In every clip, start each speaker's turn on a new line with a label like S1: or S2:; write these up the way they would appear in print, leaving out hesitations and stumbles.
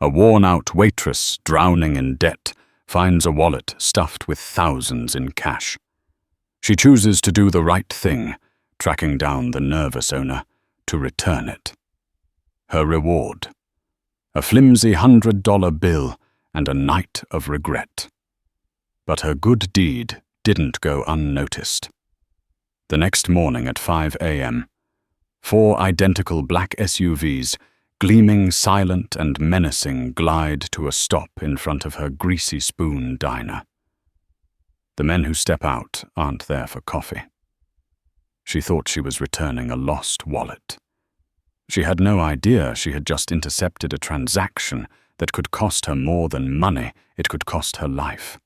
S1: A worn-out waitress, drowning in debt, finds a wallet stuffed with thousands in cash. She chooses to do the right thing, tracking down the nervous owner to return it. Her reward: a flimsy $100 bill and a night of regret. But her good deed didn't go unnoticed. The next morning at 5 a.m., 4 identical black SUVs, gleaming silent and menacing, glide to a stop in front of her Greasy Spoon diner. The men who step out aren't there for coffee. She thought she was returning a lost wallet. She had no idea she had just intercepted a transaction that could cost her more than money, it could cost her life.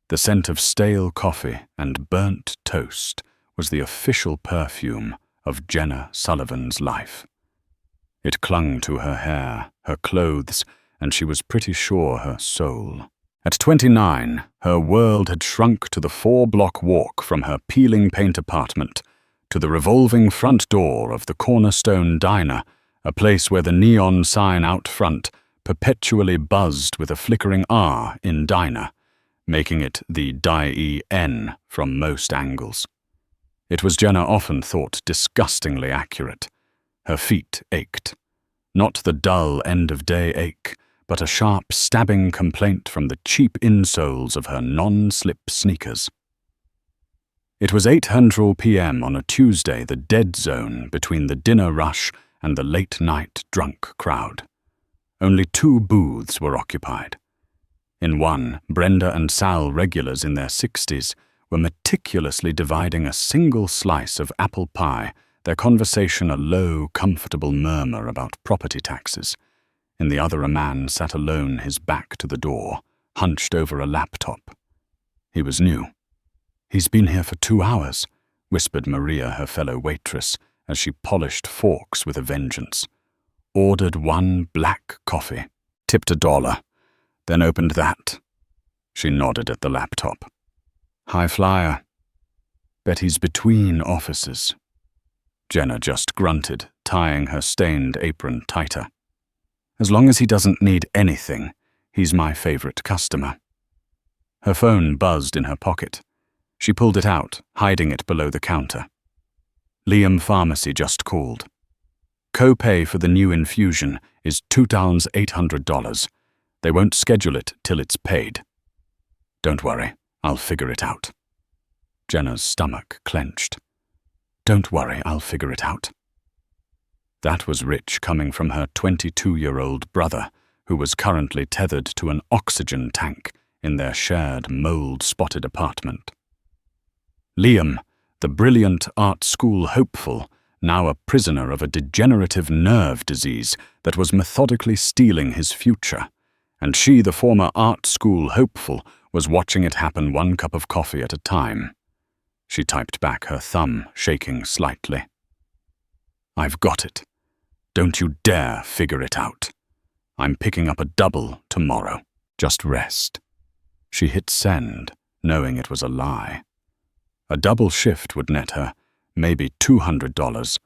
S1: The scent of stale coffee and burnt toast was the official perfume of Jenna Sullivan's life. It clung to her hair, her clothes, and she was pretty sure her soul. At 29, her world had shrunk to the 4-block walk from her peeling paint apartment to the revolving front door of the Cornerstone Diner, a place where the neon sign out front perpetually buzzed with a flickering R in diner, making it the Die-N from most angles. It was, Jenna often thought, disgustingly accurate. Her feet ached. Not the dull end-of-day ache, but a sharp stabbing complaint from the cheap insoles of her non-slip sneakers. It was 8:00 p.m. on a Tuesday, the dead zone between the dinner rush and the late-night drunk crowd. Only 2 booths were occupied. In one, Brenda and Sal, regulars in their 60s, were meticulously dividing a single slice of apple pie, their conversation a low, comfortable murmur about property taxes. In the other, a man sat alone, his back to the door, hunched over a laptop. He was new. "He's been here for 2 hours," whispered Maria, her fellow waitress, as she polished forks with a vengeance. Ordered 1 black coffee, tipped $1, then opened that. She nodded at the laptop. "High flyer. Bet he's between offices." Jenna just grunted, tying her stained apron tighter. "As long as he doesn't need anything, he's my favorite customer." Her phone buzzed in her pocket. She pulled it out, hiding it below the counter. Liam Pharmacy just called. Co-pay for the new infusion is $2,800. They won't schedule it till it's paid. "Don't worry, I'll figure it out." Jenna's stomach clenched. "Don't worry, I'll figure it out." That was rich coming from her 22-year-old brother, who was currently tethered to an oxygen tank in their shared mold-spotted apartment. Liam, the brilliant art school hopeful, now a prisoner of a degenerative nerve disease that was methodically stealing his future, and she, the former art school hopeful, was watching it happen 1 cup of coffee at a time. She typed back, her thumb shaking slightly. "I've got it. Don't you dare figure it out. I'm picking up a double tomorrow. Just rest." She hit send, knowing it was a lie. A double shift would net her maybe $200.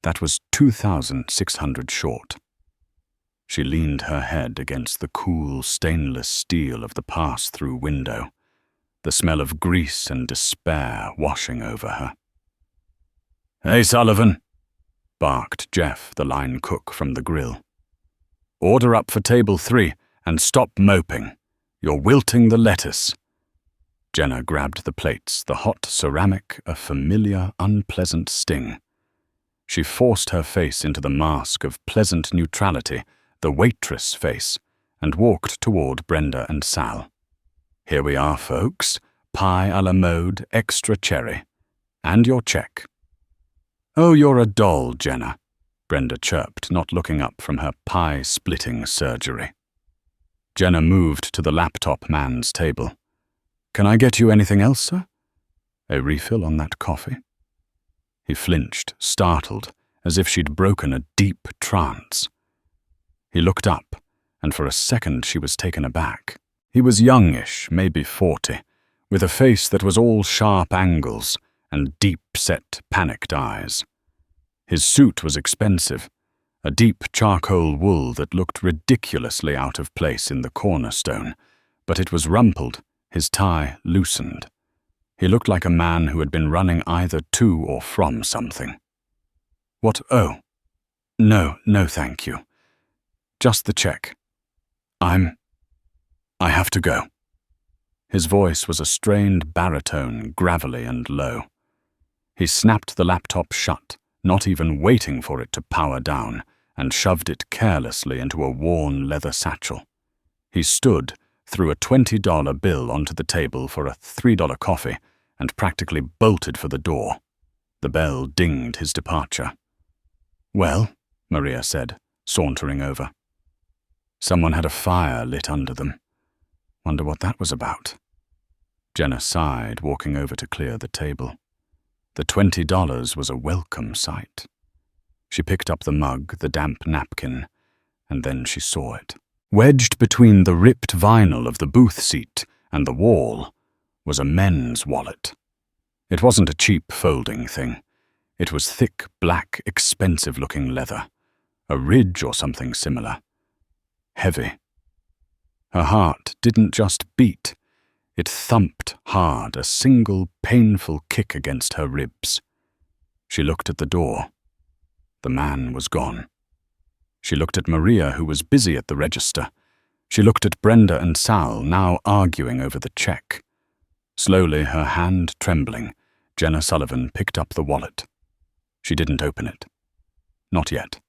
S1: That was $2,600 short. She leaned her head against the cool stainless steel of the pass-through window, the smell of grease and despair washing over her. "Hey, Sullivan," barked Jeff, the line cook from the grill. "Order up for table 3 and stop moping. You're wilting the lettuce." Jenna grabbed the plates, the hot ceramic a familiar, unpleasant sting. She forced her face into the mask of pleasant neutrality, the waitress face, and walked toward Brenda and Sal. "Here we are, folks. Pie a la mode, extra cherry. And your check." "Oh, you're a doll, Jenna," Brenda chirped, not looking up from her pie-splitting surgery. Jenna moved to the laptop man's table. "Can I get you anything else, sir?" "A refill on that coffee?" He flinched, startled, as if she'd broken a deep trance. He looked up, and for a second she was taken aback. He was youngish, maybe 40, with a face that was all sharp angles and deep-set, panicked eyes. His suit was expensive, a deep charcoal wool that looked ridiculously out of place in the cornerstone, but it was rumpled, his tie loosened. He looked like a man who had been running either to or from something. "What? Oh. No, thank you. Just the check. I have to go." His voice was a strained baritone, gravelly and low. He snapped the laptop shut, not even waiting for it to power down, and shoved it carelessly into a worn leather satchel. He stood, threw a $20 bill onto the table for a $3 coffee, and practically bolted for the door. The bell dinged his departure. "Well," Maria said, sauntering over. "Someone had a fire lit under them. Wonder what that was about." Jenna sighed, walking over to clear the table. The $20 was a welcome sight. She picked up the mug, the damp napkin, and then she saw it. Wedged between the ripped vinyl of the booth seat and the wall was a men's wallet. It wasn't a cheap folding thing. It was thick, black, expensive-looking leather, a ridge or something similar. Heavy. Her heart didn't just beat. It thumped hard, a single painful kick against her ribs. She looked at the door. The man was gone. She looked at Maria, who was busy at the register. She looked at Brenda and Sal, now arguing over the check. Slowly, her hand trembling, Jenna Sullivan picked up the wallet. She didn't open it. Not yet.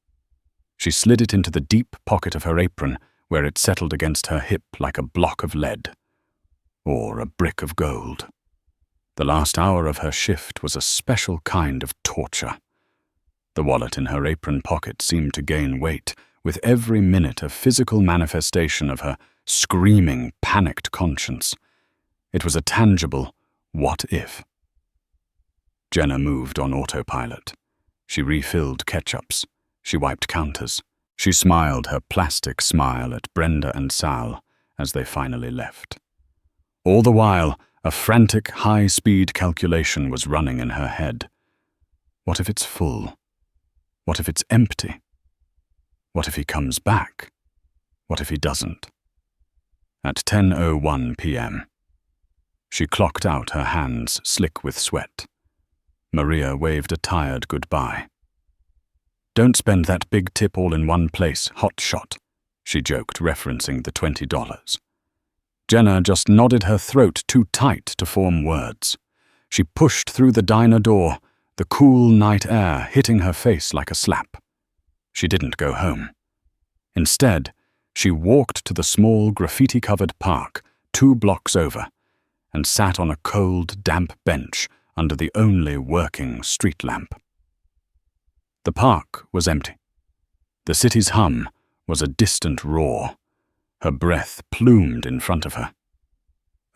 S1: She slid it into the deep pocket of her apron, where it settled against her hip like a block of lead. Or a brick of gold. The last hour of her shift was a special kind of torture. The wallet in her apron pocket seemed to gain weight with every minute a physical manifestation of her screaming, panicked conscience. It was a tangible what if. Jenna moved on autopilot. She refilled ketchups. She wiped counters. She smiled her plastic smile at Brenda and Sal as they finally left. All the while, a frantic, high-speed calculation was running in her head. What if it's full? What if it's empty? What if he comes back? What if he doesn't? At 10:01 p.m., she clocked out, her hands slick with sweat. Maria waved a tired goodbye. "Don't spend that big tip all in one place, hot shot," she joked, referencing the $20. Jenna just nodded her throat too tight to form words. She pushed through the diner door, the cool night air hitting her face like a slap. She didn't go home. Instead, she walked to the small graffiti-covered park 2 blocks over and sat on a cold, damp bench under the only working street lamp. The park was empty. The city's hum was a distant roar. Her breath plumed in front of her.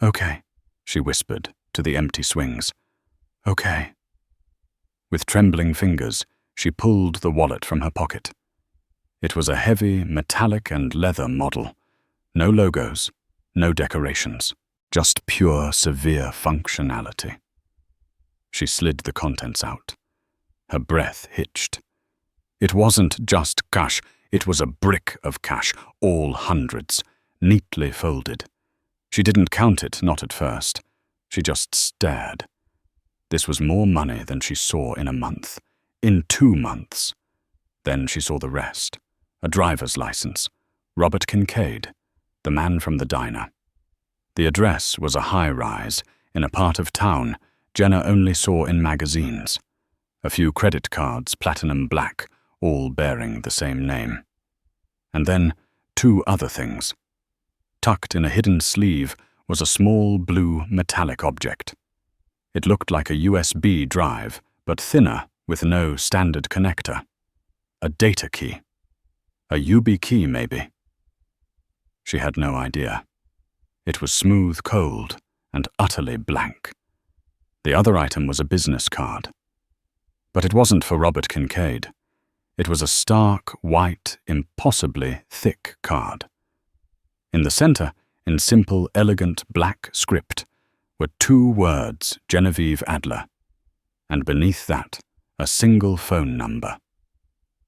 S1: "Okay," she whispered to the empty swings. "Okay." With trembling fingers, she pulled the wallet from her pocket. It was a heavy, metallic and leather model. No logos, no decorations, just pure, severe functionality. She slid the contents out. Her breath hitched. It wasn't just cash. It was a brick of cash, all hundreds, neatly folded. She didn't count it, not at first. She just stared. This was more money than she saw in a month, in 2 months. Then she saw the rest. A driver's license. Robert Kincaid, the man from the diner. The address was a high-rise in a part of town Jenna only saw in magazines. A few credit cards, platinum black, all bearing the same name. And then 2 other things. Tucked in a hidden sleeve was a small blue metallic object. It looked like a USB drive, but thinner with no standard connector. A data key. A YubiKey, maybe. She had no idea. It was smooth cold and utterly blank. The other item was a business card. But it wasn't for Robert Kincaid. It was a stark, white, impossibly thick card. In the center, in simple, elegant black script, were 2 words, Genevieve Adler, and beneath that, a single phone number.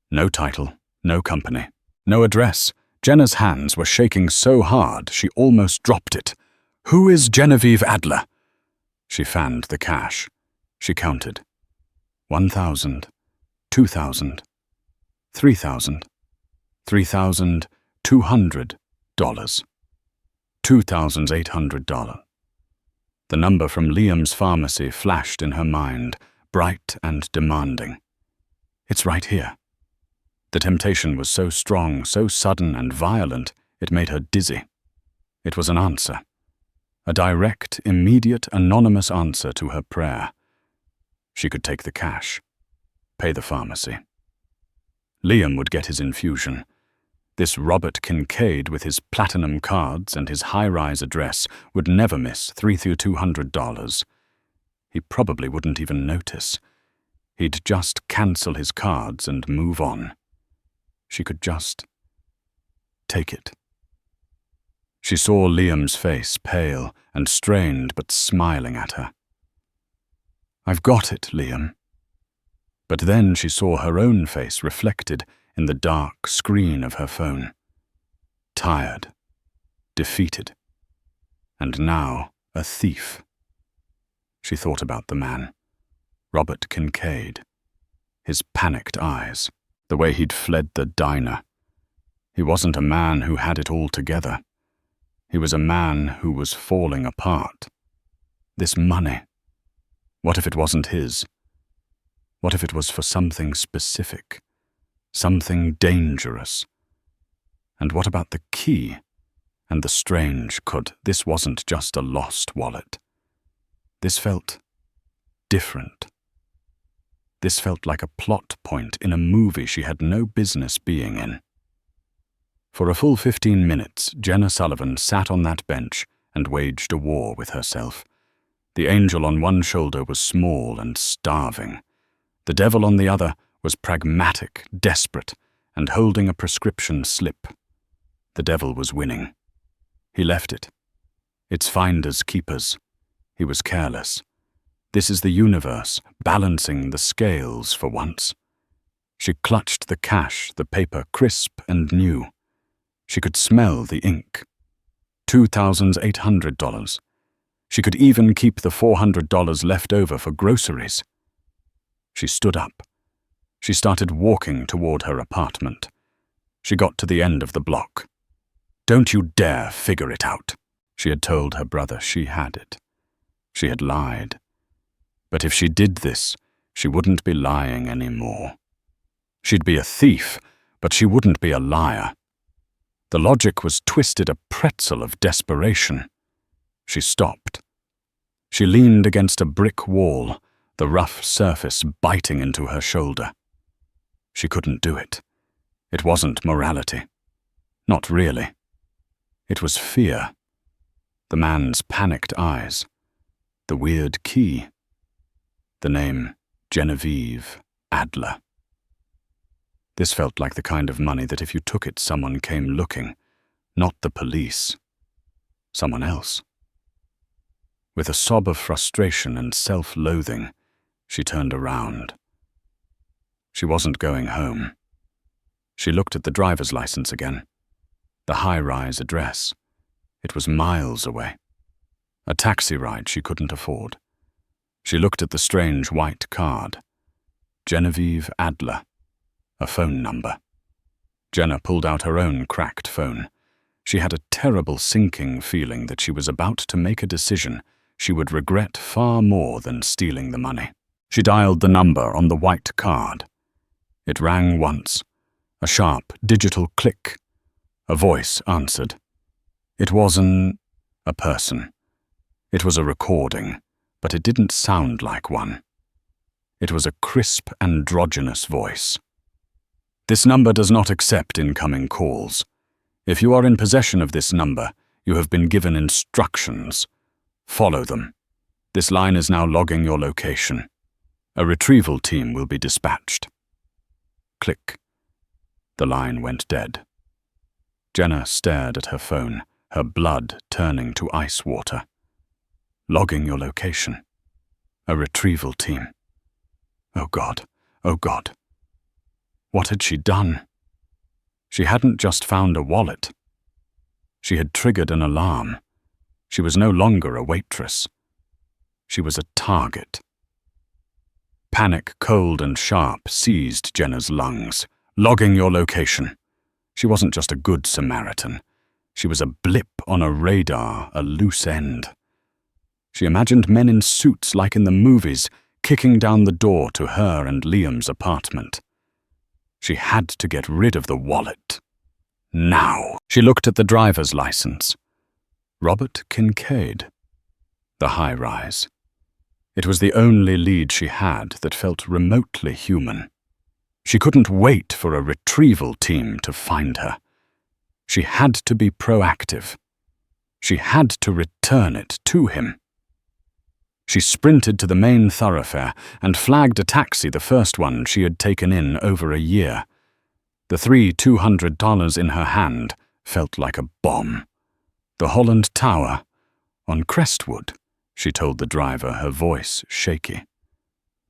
S1: No title, No company. No address. Jenna's hands were shaking so hard she almost dropped it. Who is Genevieve Adler? She fanned the cash. She counted. 1,000, 2,000, 3,000, $3,200, $2,800. The number from Liam's pharmacy flashed in her mind, bright and demanding. It's right here. The temptation was so strong, so sudden and violent, it made her dizzy. It was an answer. A direct, immediate, anonymous answer to her prayer. She could take the cash, pay the pharmacy. Liam would get his infusion. This Robert Kincaid with his platinum cards and his high-rise address would never miss $3,200. He probably wouldn't even notice. He'd just cancel his cards and move on. She could just take it. She saw Liam's face, pale and strained but smiling at her. I've got it, Liam. But then she saw her own face reflected in the dark screen of her phone. Tired, defeated, and now a thief. She thought about the man, Robert Kincaid, his panicked eyes, the way he'd fled the diner. He wasn't a man who had it all together. He was a man who was falling apart. This money, what if it wasn't his? What if it was for something specific, something dangerous? And what about the key and the strange could? This wasn't just a lost wallet. This felt different. This felt like a plot point in a movie she had no business being in. For a full 15 minutes, Jenna Sullivan sat on that bench and waged a war with herself. The angel on one shoulder was small and starving. The devil on the other was pragmatic, desperate, and holding a prescription slip. The devil was winning. He left it. Its finders keepers. He was careless. This is the universe, balancing the scales for once. She clutched the cash, the paper crisp and new. She could smell the ink. $2,800. She could even keep the $400 left over for groceries. She stood up. She started walking toward her apartment. She got to the end of the block. Don't you dare figure it out. She had told her brother she had it. She had lied. But if she did this, she wouldn't be lying anymore. She'd be a thief, but she wouldn't be a liar. The logic was twisted a pretzel of desperation. She stopped. She leaned against a brick wall, the rough surface biting into her shoulder. She couldn't do it. It wasn't morality. Not really. It was fear. The man's panicked eyes. The weird key. The name Genevieve Adler. This felt like the kind of money that if you took it, someone came looking. Not the police. Someone else. With a sob of frustration and self-loathing, she turned around. She wasn't going home. She looked at the driver's license again. The high-rise address. It was miles away. A taxi ride she couldn't afford. She looked at the strange white card. Genevieve Adler. A phone number. Jenna pulled out her own cracked phone. She had a terrible sinking feeling that she was about to make a decision she would regret far more than stealing the money. She dialed the number on the white card. It rang once. A sharp, digital click. A voice answered. It wasn't a person. It was a recording, but it didn't sound like one. It was a crisp, androgynous voice. This number does not accept incoming calls. If you are in possession of this number, you have been given instructions. Follow them. This line is now logging your location. A retrieval team will be dispatched. Click. The line went dead. Jenna stared at her phone, her blood turning to ice water. Logging your location. A retrieval team. Oh God, oh God. What had she done? She hadn't just found a wallet. She had triggered an alarm. She was no longer a waitress. She was a target. Panic, cold and sharp, seized Jenna's lungs, logging your location. She wasn't just a good Samaritan. She was a blip on a radar, a loose end. She imagined men in suits like in the movies, kicking down the door to her and Liam's apartment. She had to get rid of the wallet. Now. She looked at the driver's license. Robert Kincaid. The high-rise. It was the only lead she had that felt remotely human. She couldn't wait for a retrieval team to find her. She had to be proactive. She had to return it to him. She sprinted to the main thoroughfare and flagged a taxi, the first one she had taken in over a year. The $200 in her hand felt like a bomb. The Holland Tower, on Crestwood, she told the driver, her voice shaky.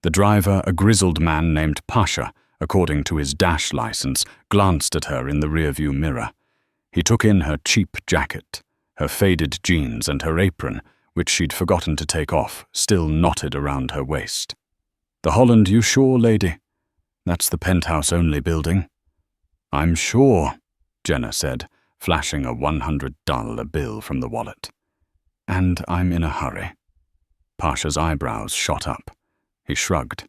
S1: The driver, a grizzled man named Pasha, according to his dash license, glanced at her in the rearview mirror. He took in her cheap jacket, her faded jeans and her apron, which she'd forgotten to take off, still knotted around her waist. "The Holland, you sure, lady? That's the penthouse-only building." "I'm sure," Jenna said, flashing a $100 bill from the wallet. "And I'm in a hurry." Pasha's eyebrows shot up. He shrugged.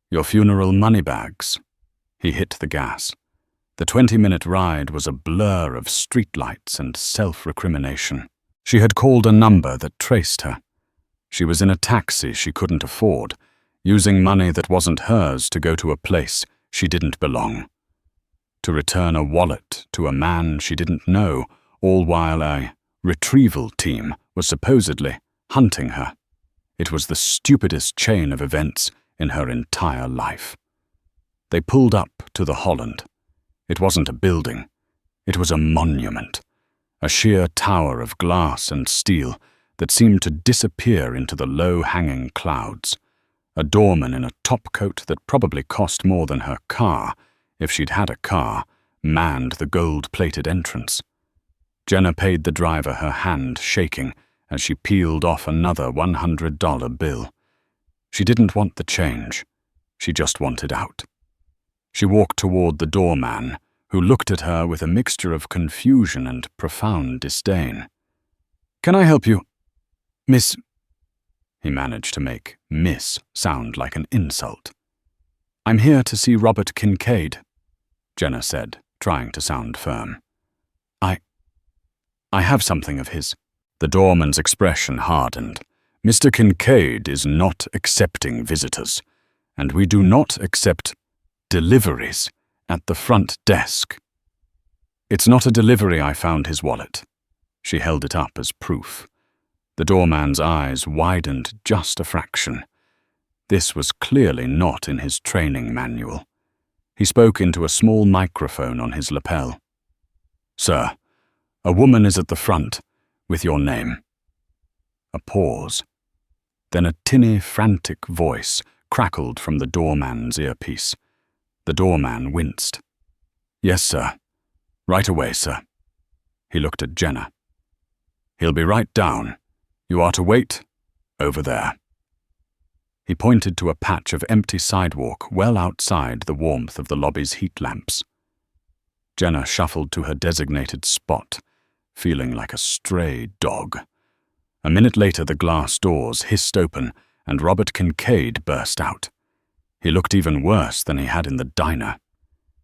S1: "Your funeral moneybags." He hit the gas. The 20-minute ride was a blur of streetlights and self-recrimination. She had called a number that traced her. She was in a taxi she couldn't afford, using money that wasn't hers to go to a place she didn't belong. To return a wallet to a man she didn't know, all while a retrieval team was supposedly hunting her. It was the stupidest chain of events in her entire life. They pulled up to the Holland. It wasn't a building. It was a monument. A sheer tower of glass and steel that seemed to disappear into the low-hanging clouds. A doorman in a topcoat that probably cost more than her car, if she'd had a car, manned the gold-plated entrance. Jenna paid the driver, her hand shaking, as she peeled off another $100 bill. She didn't want the change. She just wanted out. She walked toward the doorman, who looked at her with a mixture of confusion and profound disdain. "Can I help you, Miss—" He managed to make "Miss" sound like an insult. "I'm here to see Robert Kincaid," Jenna said, trying to sound firm. I have something of his." The doorman's expression hardened. "Mr. Kincaid is not accepting visitors, and we do not accept deliveries at the front desk." "It's not a delivery. I found his wallet." She held it up as proof. The doorman's eyes widened just a fraction. This was clearly not in his training manual. He spoke into a small microphone on his lapel. "Sir, a woman is at the front, with your name." A pause. Then a tinny, frantic voice crackled from the doorman's earpiece. The doorman winced. "Yes, sir. Right away, sir." He looked at Jenna. "He'll be right down. You are to wait over there." He pointed to a patch of empty sidewalk well outside the warmth of the lobby's heat lamps. Jenna shuffled to her designated spot, feeling like a stray dog. A minute later, the glass doors hissed open, and Robert Kincaid burst out. He looked even worse than he had in the diner.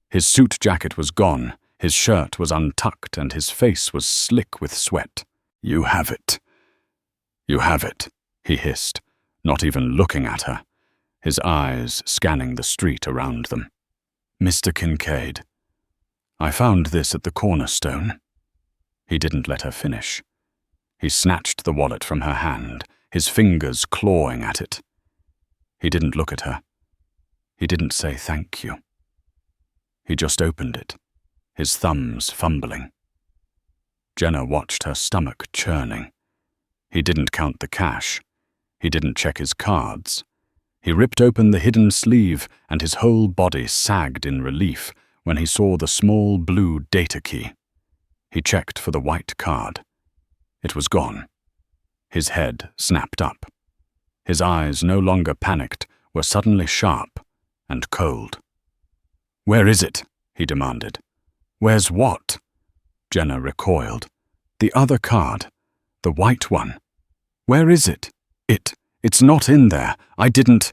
S1: His suit jacket was gone, his shirt was untucked, and his face was slick with sweat. "You have it. You have it," he hissed, not even looking at her, his eyes scanning the street around them. "Mr. Kincaid, I found this at the cornerstone." He didn't let her finish. He snatched the wallet from her hand, his fingers clawing at it. He didn't look at her. He didn't say thank you. He just opened it, his thumbs fumbling. Jenna watched her stomach churning. He didn't count the cash. He didn't check his cards. He ripped open the hidden sleeve, and his whole body sagged in relief when he saw the small blue data key. He checked for the white card. It was gone. His head snapped up. His eyes, no longer panicked, were suddenly sharp and cold. "Where is it?" he demanded. "Where's what?" Jenna recoiled. "The other card. The white one. Where is it? It's not in there. I didn't—"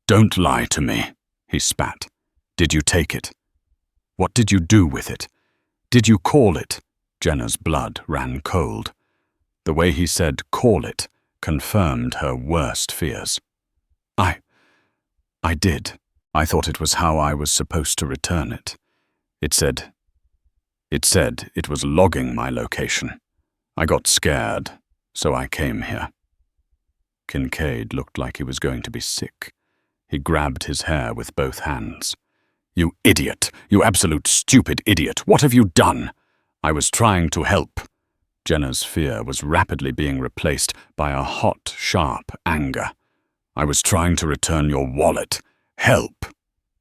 S1: "Don't lie to me," he spat. "Did you take it? What did you do with it? Did you call it?" Jenna's blood ran cold. The way he said "call it" confirmed her worst fears. I did. I thought it was how I was supposed to return it. It said it was logging my location. I got scared, so I came here." Kincaid looked like he was going to be sick. He grabbed his hair with both hands. "You idiot! You absolute stupid idiot! What have you done?" "I was trying to help." Jenna's fear was rapidly being replaced by a hot, sharp anger. "I was trying to return your wallet. Help!"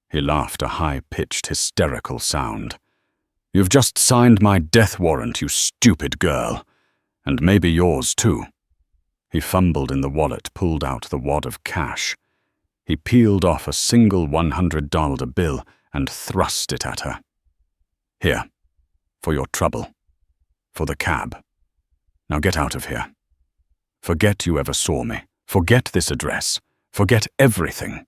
S1: He laughed a high-pitched, hysterical sound. "You've just signed my death warrant, you stupid girl. And maybe yours, too." He fumbled in the wallet, pulled out the wad of cash. He peeled off a single $100 bill and thrust it at her. "Here, for your trouble. For the cab. Now get out of here. Forget you ever saw me. Forget this address. Forget everything."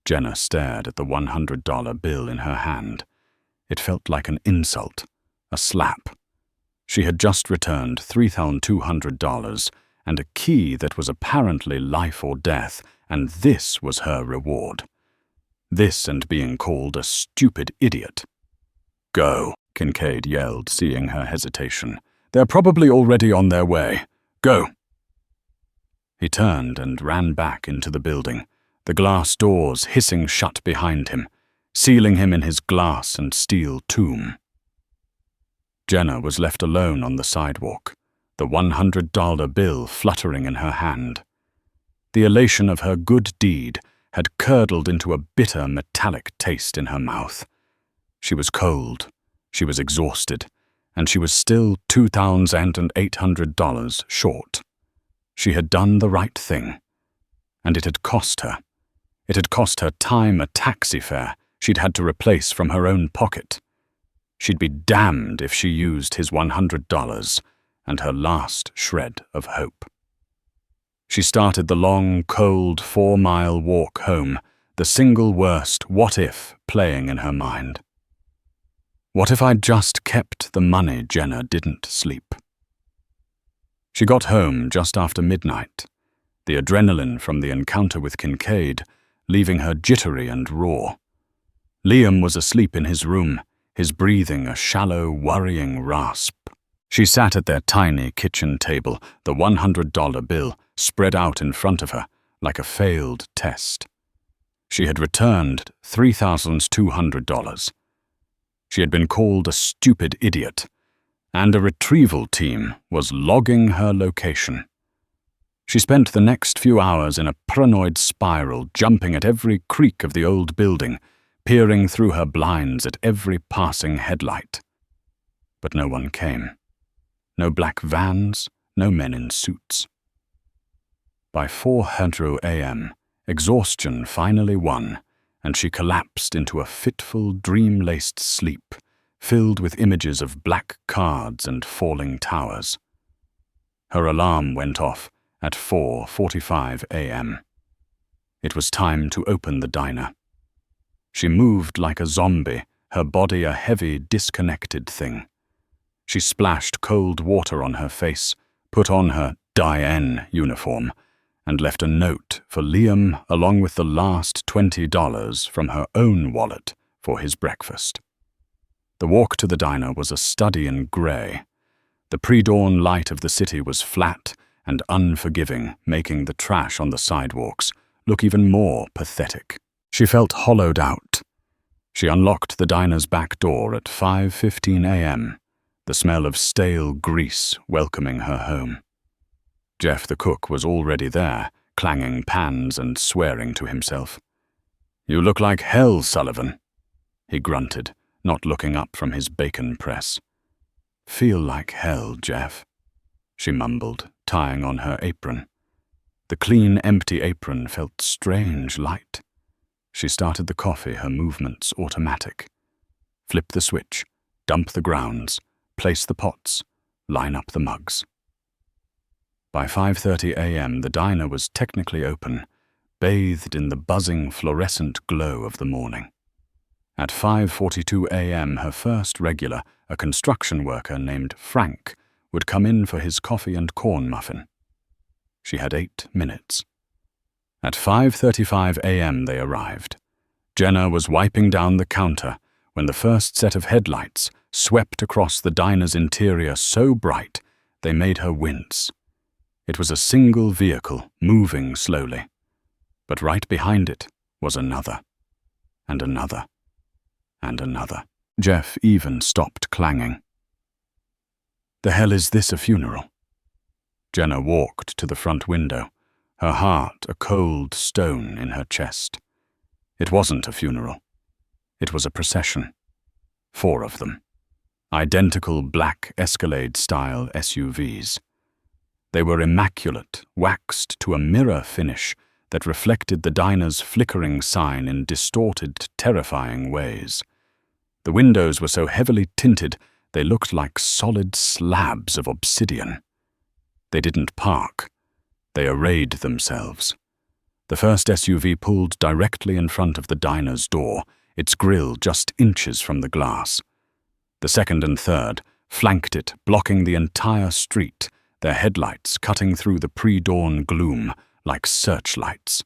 S1: Jenna stared at the $100 bill in her hand. It felt like an insult, a slap. She had just returned $3,200 and a key that was apparently life or death, and this was her reward. This and being called a stupid idiot. "Go," Kincaid yelled, seeing her hesitation. "They're probably already on their way. Go." He turned and ran back into the building, the glass doors hissing shut behind him, sealing him in his glass and steel tomb. Jenna was left alone on the sidewalk, the $100 bill fluttering in her hand. The elation of her good deed had curdled into a bitter metallic taste in her mouth. She was cold, she was exhausted, and she was still $2,800 short. She had done the right thing, and it had cost her. It had cost her time a taxi fare she'd had to replace from her own pocket. She'd be damned if she used his $100 and her last shred of hope. She started the long, cold 4-mile walk home, the single worst what-if playing in her mind. What if I'd just kept the money Jenna didn't sleep? She got home just after midnight, the adrenaline from the encounter with Kincaid leaving her jittery and raw. Liam was asleep in his room, his breathing a shallow, worrying rasp. She sat at their tiny kitchen table, the $100 bill spread out in front of her like a failed test. She had returned $3,200. She had been called a stupid idiot, and a retrieval team was logging her location. She spent the next few hours in a paranoid spiral, jumping at every creak of the old building, peering through her blinds at every passing headlight. But no one came. No black vans, no men in suits. By 4:00 a.m., exhaustion finally won, and she collapsed into a fitful, dream-laced sleep, filled with images of black cards and falling towers. Her alarm went off at 4:45 a.m. It was time to open the diner. She moved like a zombie, her body a heavy, disconnected thing. She splashed cold water on her face, put on her Diane uniform, and left a note for Liam along with the last $20 from her own wallet for his breakfast. The walk to the diner was a study in grey. The pre-dawn light of the city was flat and unforgiving, making the trash on the sidewalks look even more pathetic. She felt hollowed out. She unlocked the diner's back door at 5:15 a.m., the smell of stale grease welcoming her home. Jeff the cook was already there, clanging pans and swearing to himself. "You look like hell, Sullivan," he grunted, not looking up from his bacon press. "Feel like hell, Jeff," she mumbled, tying on her apron. The clean, empty apron felt strange light. She started the coffee, her movements automatic. Flip the switch, dump the grounds, place the pots, line up the mugs. By 5:30 a.m., the diner was technically open, bathed in the buzzing fluorescent glow of the morning. At 5:42 a.m., her first regular, a construction worker named Frank, would come in for his coffee and corn muffin. She had 8 minutes. At 5:35 a.m. they arrived. Jenna was wiping down the counter when the first set of headlights swept across the diner's interior so bright they made her wince. It was a single vehicle, moving slowly. But right behind it was another, and another, and another. Jeff even stopped clanging. "The hell is this, a funeral?" Jenna walked to the front window, her heart a cold stone in her chest. It wasn't a funeral. It was a procession. 4 of them. Identical black Escalade-style SUVs. They were immaculate, waxed to a mirror finish that reflected the diner's flickering sign in distorted, terrifying ways. The windows were so heavily tinted they looked like solid slabs of obsidian. They didn't park. They arrayed themselves. The first SUV pulled directly in front of the diner's door, its grille just inches from the glass. The second and third flanked it, blocking the entire street, their headlights cutting through the pre-dawn gloom like searchlights.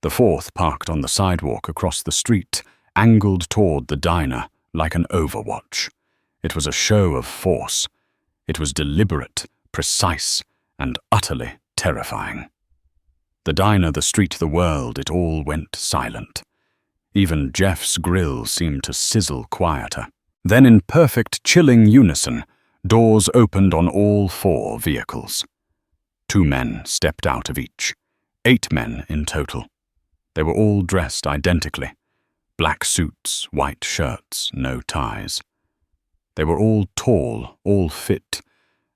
S1: The fourth parked on the sidewalk across the street, angled toward the diner like an overwatch. It was a show of force. It was deliberate, precise, and utterly terrifying. The diner, the street, the world, it all went silent. Even Jeff's grill seemed to sizzle quieter. Then in perfect, chilling unison, doors opened on all 4 vehicles. 2 men stepped out of each. 8 men in total. They were all dressed identically. Black suits, white shirts, no ties. They were all tall, all fit,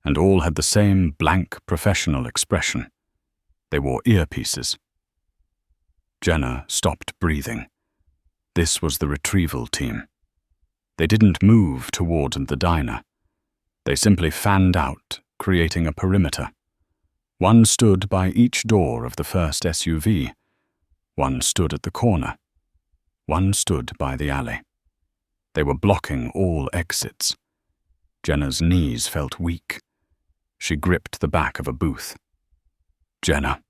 S1: and all had the same blank professional expression. They wore earpieces. Jenna stopped breathing. This was the retrieval team. They didn't move toward the diner. They simply fanned out, creating a perimeter. One stood by each door of the first SUV. One stood at the corner. One stood by the alley. They were blocking all exits. Jenna's knees felt weak. She gripped the back of a booth. "Jenna."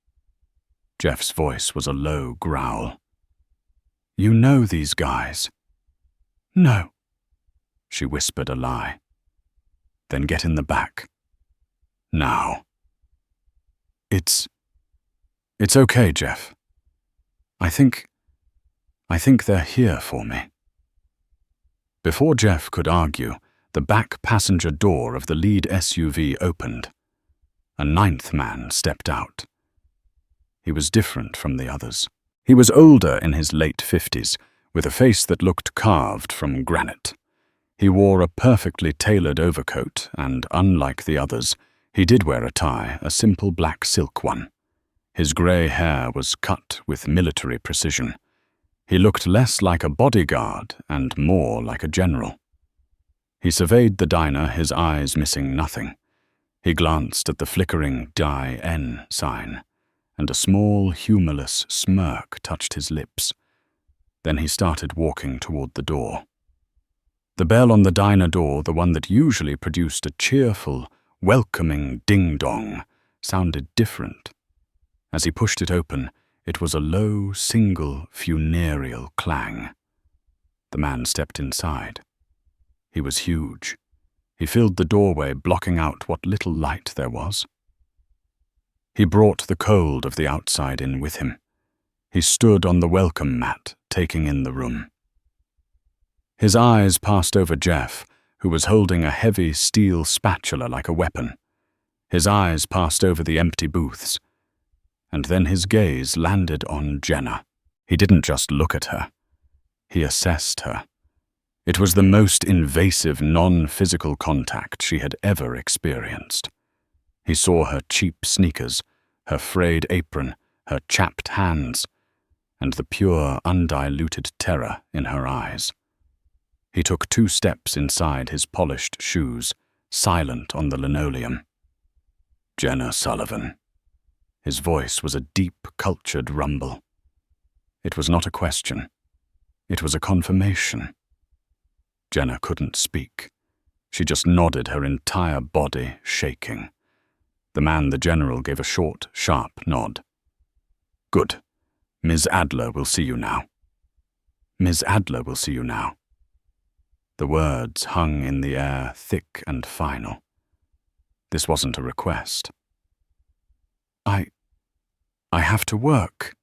S1: Jeff's voice was a low growl. "You know these guys?" "No." She whispered a lie. "Then get in the back. Now." It's okay, Jeff. I think they're here for me." Before Jeff could argue, the back passenger door of the lead SUV opened. A 9th man stepped out. He was different from the others. He was older, in his late 50s, with a face that looked carved from granite. He wore a perfectly tailored overcoat, and unlike the others, he did wear a tie, a simple black silk one. His grey hair was cut with military precision. He looked less like a bodyguard and more like a general. He surveyed the diner, his eyes missing nothing. He glanced at the flickering Die-N sign, and a small, humorless smirk touched his lips. Then he started walking toward the door. The bell on the diner door, the one that usually produced a cheerful, welcoming ding-dong, sounded different. As he pushed it open, it was a low, single, funereal clang. The man stepped inside. He was huge. He filled the doorway, blocking out what little light there was. He brought the cold of the outside in with him. He stood on the welcome mat, taking in the room. His eyes passed over Jeff, who was holding a heavy steel spatula like a weapon. His eyes passed over the empty booths. And then his gaze landed on Jenna. He didn't just look at her. He assessed her. It was the most invasive non-physical contact she had ever experienced. He saw her cheap sneakers, her frayed apron, her chapped hands, and the pure, undiluted terror in her eyes. He took 2 steps inside his polished shoes, silent on the linoleum. "Jenna Sullivan." His voice was a deep, cultured rumble. It was not a question. It was a confirmation. Jenna couldn't speak. She just nodded, her entire body shaking. The man, the general, gave a short, sharp nod. "Good. Ms. Adler will see you now." "Ms. Adler will see you now." The words hung in the air, thick and final. This wasn't a request. I have to work."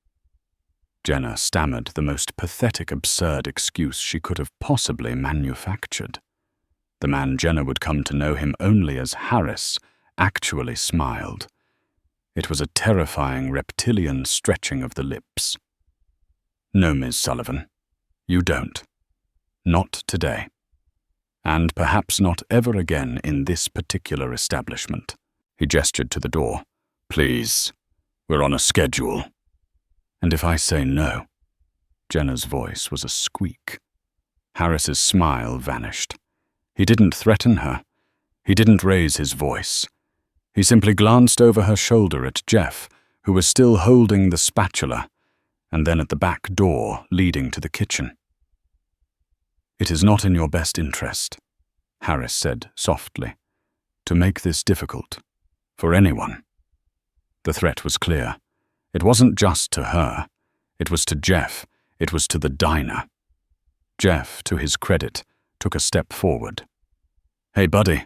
S1: Jenna stammered the most pathetic, absurd excuse she could have possibly manufactured. The man Jenna would come to know him only as Harris actually smiled. It was a terrifying reptilian stretching of the lips. "No, Ms. Sullivan, you don't. Not today. And perhaps not ever again in this particular establishment." He gestured to the door. "Please, we're on a schedule." "And if I say no?" Jenna's voice was a squeak. Harris's smile vanished. He didn't threaten her. He didn't raise his voice. He simply glanced over her shoulder at Jeff, who was still holding the spatula, and then at the back door leading to the kitchen. "It is not in your best interest," Harris said softly, "to make this difficult for anyone." The threat was clear. It wasn't just to her. It was to Jeff. It was to the diner. Jeff, to his credit, took a step forward. "Hey, buddy,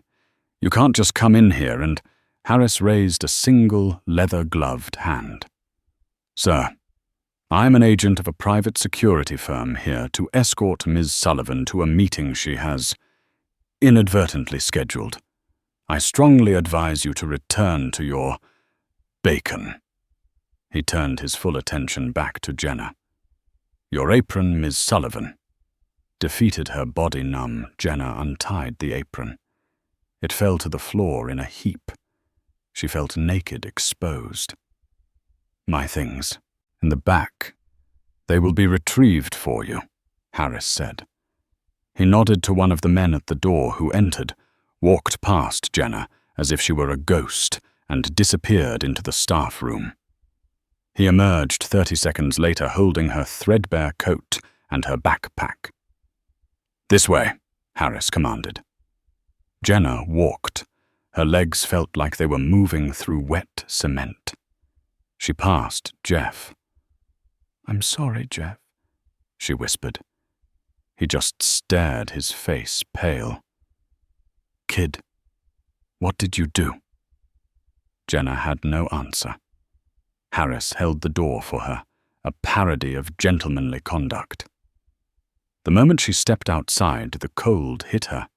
S1: you can't just come in here and—" Harris raised a single leather-gloved hand. "Sir, I'm an agent of a private security firm here to escort Ms. Sullivan to a meeting she has inadvertently scheduled. I strongly advise you to return to your bacon." He turned his full attention back to Jenna. "Your apron, Ms. Sullivan." Defeated, her body numb, Jenna untied the apron. It fell to the floor in a heap. She felt naked, exposed. "My things. In the back. They will be retrieved for you," Harris said. He nodded to one of the men at the door who entered, walked past Jenna as if she were a ghost, and disappeared into the staff room. He emerged 30 seconds later holding her threadbare coat and her backpack. "This way," Harris commanded. Jenna walked. Her legs felt like they were moving through wet cement. She passed Jeff. "I'm sorry, Jeff," she whispered. He just stared, his face pale. "Kid, what did you do?" Jenna had no answer. Harris held the door for her, a parody of gentlemanly conduct. The moment she stepped outside, the cold hit her,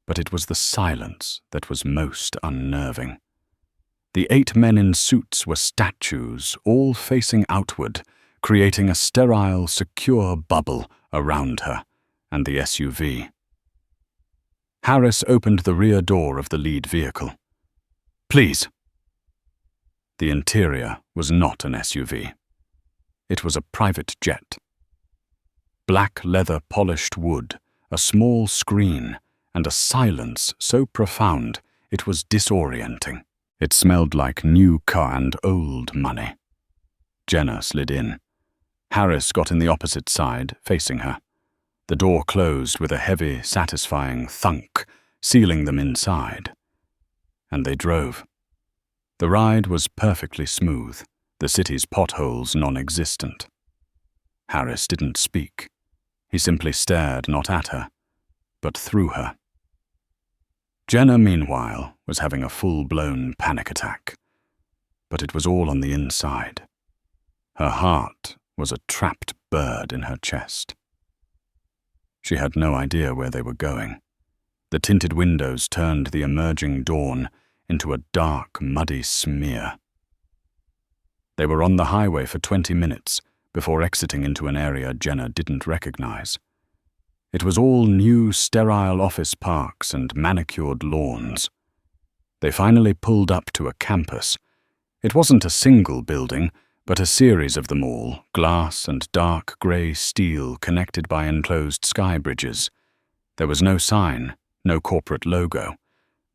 S1: but it was the silence that was most unnerving. The 8 men in suits were statues, all facing outward, creating a sterile, secure bubble around her and the SUV. Harris opened the rear door of the lead vehicle. "Please." The interior was not an SUV. It was a private jet. Black leather polished wood, a small screen, and a silence so profound it was disorienting. It smelled like new car and old money. Jenna slid in. Harris got in the opposite side, facing her. The door closed with a heavy, satisfying thunk, sealing them inside. And they drove. The ride was perfectly smooth, the city's potholes non-existent. Harris didn't speak. He simply stared not at her, but through her. Jenna, meanwhile, was having a full-blown panic attack. But it was all on the inside. Her heart was a trapped bird in her chest. She had no idea where they were going. The tinted windows turned the emerging dawn into a dark, muddy smear. They were on the highway for 20 minutes before exiting into an area Jenna didn't recognize. It was all new sterile office parks and manicured lawns. They finally pulled up to a campus. It wasn't a single building, but a series of them all, glass and dark grey steel connected by enclosed sky bridges. There was no sign, no corporate logo,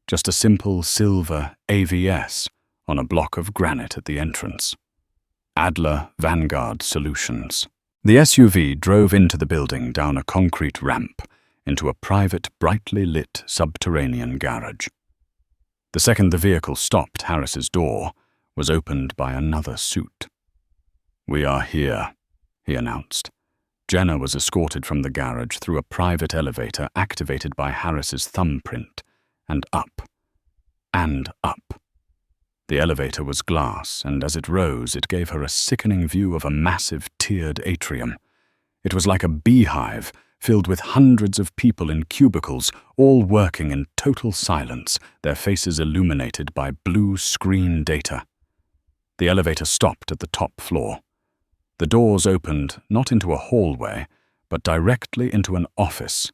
S1: just a simple silver AVS on a block of granite at the entrance. Adler Vanguard Solutions. The SUV drove into the building down a concrete ramp into a private, brightly lit subterranean garage. The second the vehicle stopped, Harris's door was opened by another suit. "We are here," he announced. Jenna was escorted from the garage through a private elevator activated by Harris's thumbprint, and up. And up. The elevator was glass, and as it rose, it gave her a sickening view of a massive tiered atrium. It was like a beehive, filled with hundreds of people in cubicles, all working in total silence, their faces illuminated by blue screen data. The elevator stopped at the top floor. The doors opened not into a hallway, but directly into an office.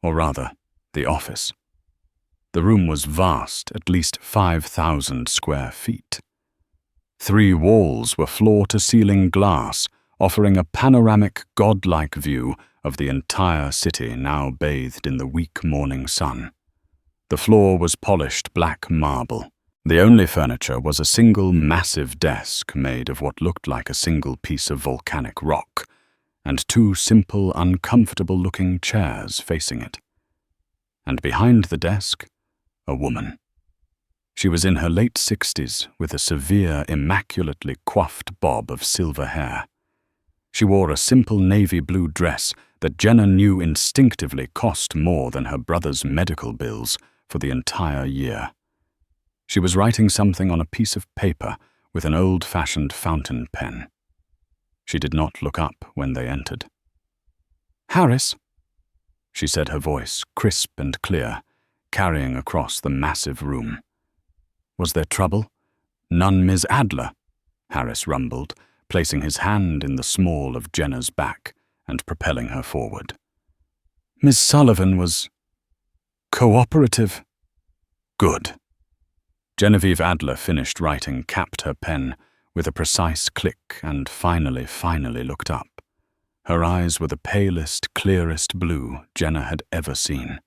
S1: Or rather, the office. The room was vast, at least 5,000 square feet. 3 walls were floor-to-ceiling glass, offering a panoramic, godlike view of the entire city now bathed in the weak morning sun. The floor was polished black marble. The only furniture was a single massive desk made of what looked like a single piece of volcanic rock, and 2 simple, uncomfortable-looking chairs facing it. And behind the desk, a woman. She was in her late 60s, with a severe, immaculately coiffed bob of silver hair. She wore a simple navy blue dress that Jenna knew instinctively cost more than her brother's medical bills for the entire year. She was writing something on a piece of paper with an old-fashioned fountain pen. She did not look up when they entered. "Harris," she said, her voice crisp and clear, carrying across the massive room. "Was there trouble?" "None, Miss Adler," Harris rumbled, placing his hand in the small of Jenna's back and propelling her forward. "Miss Sullivan was cooperative." "Good." Genevieve Adler finished writing, capped her pen with a precise click, and finally looked up. Her eyes were the palest, clearest blue Jenna had ever seen.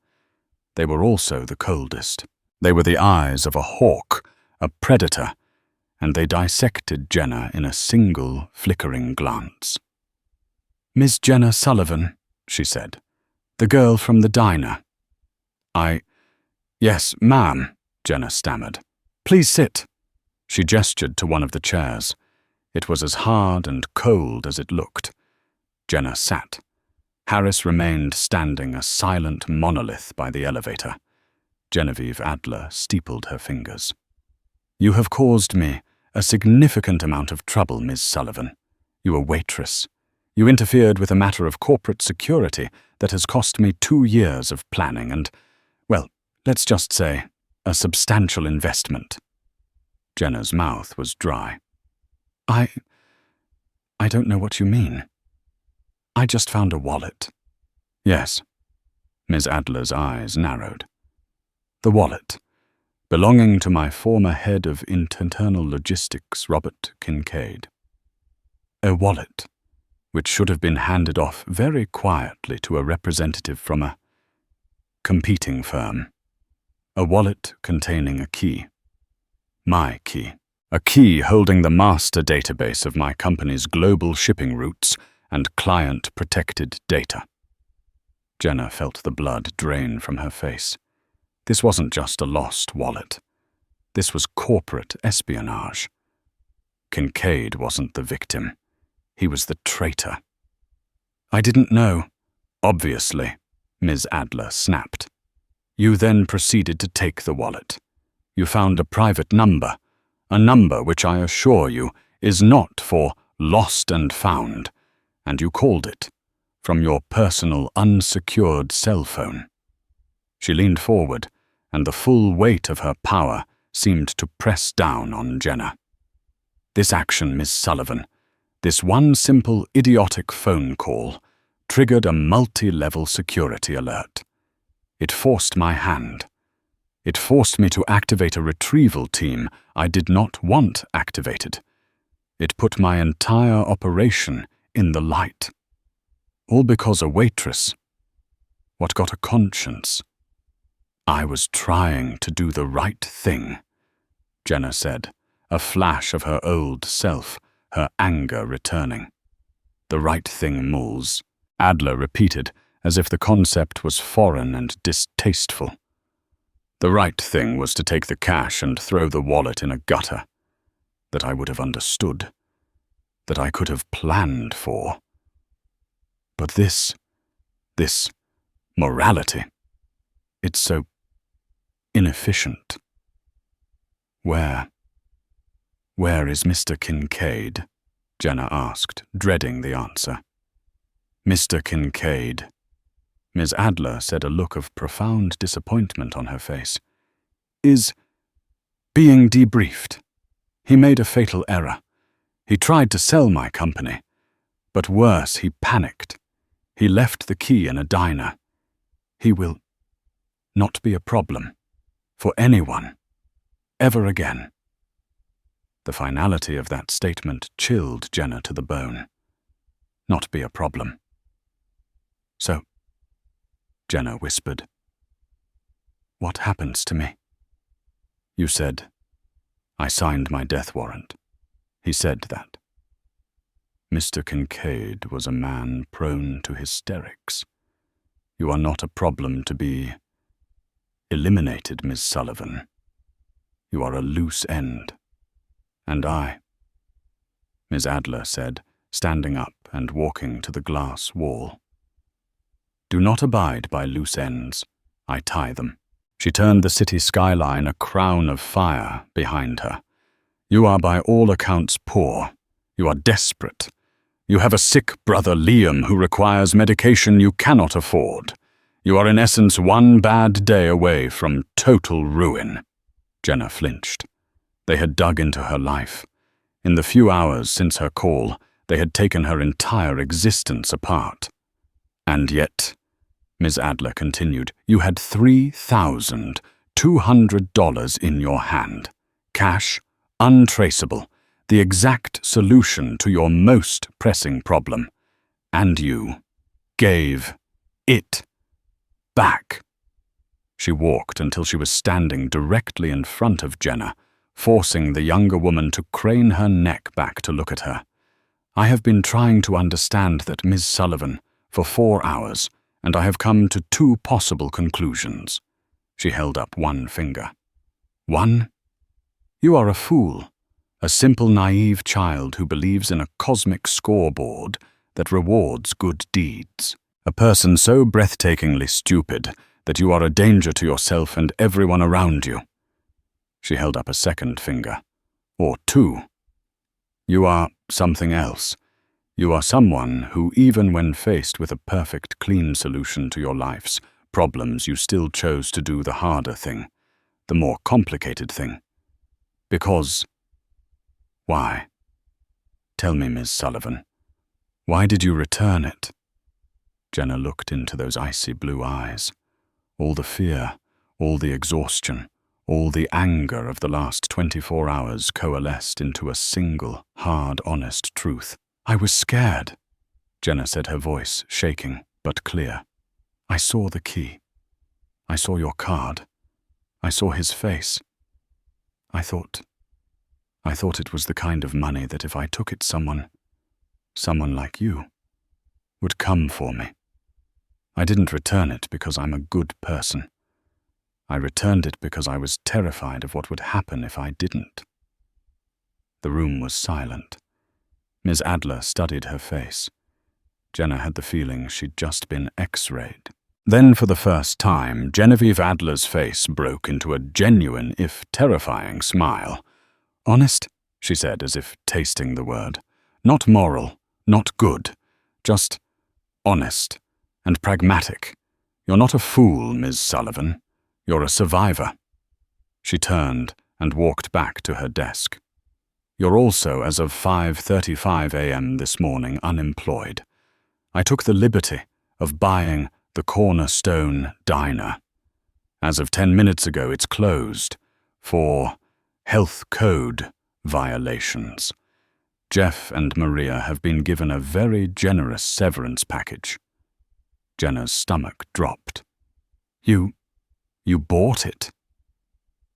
S1: They were also the coldest. They were the eyes of a hawk, a predator, and they dissected Jenna in a single, flickering glance. "Miss Jenna Sullivan," she said. "The girl from the diner." "Yes, ma'am," Jenna stammered. "Please sit." She gestured to one of the chairs. It was as hard and cold as it looked. Jenna sat. Harris remained standing, a silent monolith by the elevator. Genevieve Adler steepled her fingers. "You have caused me a significant amount of trouble, Miss Sullivan. You were Waitress. You interfered with a matter of corporate security that has cost me 2 years of planning and, well, let's just say, a substantial investment." Jenna's mouth was dry. I don't know what you mean. I just found a wallet." "Yes." Ms. Adler's eyes narrowed. "The wallet, belonging to my former head of internal logistics, Robert Kincaid. A wallet which should have been handed off very quietly to a representative from a competing firm. A wallet containing a key. My key. A key holding the master database of my company's global shipping routes and client-protected data." Jenna felt the blood drain from her face. This wasn't just a lost wallet. This was corporate espionage. Kincaid wasn't the victim. He was the traitor. "I didn't know." "Obviously," Ms. Adler snapped. "You then proceeded to take the wallet. You found a private number, a number which I assure you is not for lost and found, and you called it from your personal unsecured cell phone." She leaned forward, and the full weight of her power seemed to press down on Jenna. "This action, Miss Sullivan, this one simple idiotic phone call, triggered a multi-level security alert. It forced my hand. It forced me to activate a retrieval team I did not want activated. It put my entire operation in the light. All because a waitress, what got a conscience? I was trying to do the right thing, Jenna said, a flash of her old self, her anger returning. The right thing, Moles, Adler repeated, as if the concept was foreign and distasteful. The right thing was to take the cash and throw the wallet in a gutter. That I would have understood. That I could have planned for. But this morality, it's so inefficient. Where is Mr. Kincaid? Jenna asked, dreading the answer. Mr. Kincaid. Ms. Adler said, a look of profound disappointment on her face, is being debriefed. He made a fatal error. He tried to sell my company. But worse, he panicked. He left the key in a diner. He will not be a problem for anyone, ever again. The finality of that statement chilled Jenna to the bone. Not be a problem. So, Jenna whispered, what happens to me? You said, I signed my death warrant. He said that. Mr. Kincaid was a man prone to hysterics. You are not a problem to be eliminated, Miss Sullivan. You are a loose end. And I, Ms. Adler said, standing up and walking to the glass wall. Do not abide by loose ends. I tie them. She turned the city skyline a crown of fire behind her. You are by all accounts poor. You are desperate. You have a sick brother, Liam, who requires medication you cannot afford. You are in essence one bad day away from total ruin. Jenna flinched. They had dug into her life. In the few hours since her call, they had taken her entire existence apart. And yet, Ms. Adler continued, you had $3,200 in your hand. Cash, untraceable, the exact solution to your most pressing problem. And you gave it back. She walked until she was standing directly in front of Jenna, forcing the younger woman to crane her neck back to look at her. I have been trying to understand that, Ms. Sullivan, for 4 hours, and I have come to 2 possible conclusions. She held up one finger. 1. You are a fool, a simple, naive child who believes in a cosmic scoreboard that rewards good deeds. A person so breathtakingly stupid that you are a danger to yourself and everyone around you. She held up a second finger. Or 2. You are something else. You are someone who, even when faced with a perfect, clean solution to your life's problems, you still chose to do the harder thing, the more complicated thing. Because... Why? Tell me, Ms. Sullivan, why did you return it? Jenna looked into those icy blue eyes. All the fear, all the exhaustion, all the anger of the last 24 hours coalesced into a single, hard, honest truth. I was scared, Jenna said, her voice shaking but clear. I saw the key. I saw your card. I saw his face. I thought it was the kind of money that if I took it, someone like you, would come for me. I didn't return it because I'm a good person. I returned it because I was terrified of what would happen if I didn't. The room was silent. Ms. Adler studied her face. Jenna had the feeling she'd just been X-rayed. Then, for the first time, Genevieve Adler's face broke into a genuine, if terrifying, smile. Honest, she said, as if tasting the word. Not moral, not good, just honest and pragmatic. You're not a fool, Ms. Sullivan. You're a survivor. She turned and walked back to her desk. You're also, as of 5:35 a.m. this morning, unemployed. I took the liberty of buying the Cornerstone Diner. As of 10 minutes ago, it's closed for health code violations. Jeff and Maria have been given a very generous severance package. Jenna's stomach dropped. You bought it?